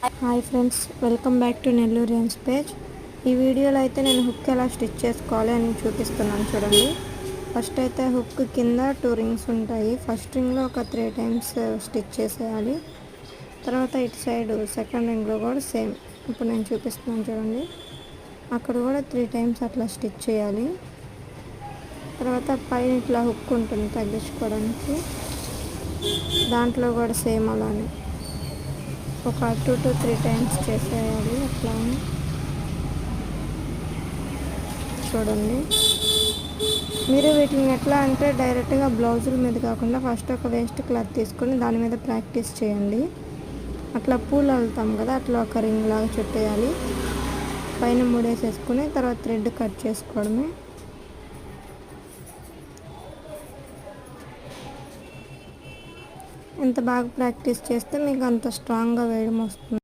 Hi friends, welcome back to Nelloreans page. ఈ వీడియోలో అయితే నేను హుక్ ఎలా స్టిచ్ చేసుకోవాలి అని చూపిస్తున్నాను చూడండి. ఫస్ట్ అయితే హుక్ కింద 2 రింగ్స్ ఉంటాయి. ఫస్ట్ రింగ్లో ఒక 3 టైమ్స్ స్టిచ్ చేసేయాలి. తర్వాత ఇటు సైడ్ సెకండ్ రింగ్లో కూడా సేమ్ ఇప్పుడు నేను చూపిస్తున్నాను చూడండి. అక్కడ కూడా 3 టైమ్స్ అట్లా స్టిచ్ చేయాలి. తర్వాత పైన ఇట్లా హుక్ ఉంటుంది తగ్గించుకోవడానికి, దాంట్లో కూడా సేమ్ అలానే ఒక 2 to 3 టైమ్స్ చేసేయాలి. అట్లా చూడండి. మీరు వీటిని ఎట్లా అంటే డైరెక్ట్గా బ్లౌజుల మీద కాకుండా ఫస్ట్ ఒక వేస్ట్ క్లాత్ తీసుకొని దాని మీద ప్రాక్టీస్ చేయండి. అట్లా పూలు అల్లుతాం కదా, అట్లా ఒక రింగ్ లాగా చుట్టేయాలి. పైన ముడేసేసుకుని తర్వాత థ్రెడ్ కట్ చేసుకోవడమే. ఎంత బాగా ప్రాక్టీస్ చేస్తే మీకు అంత స్ట్రాంగ్గా వేయడం వస్తుంది.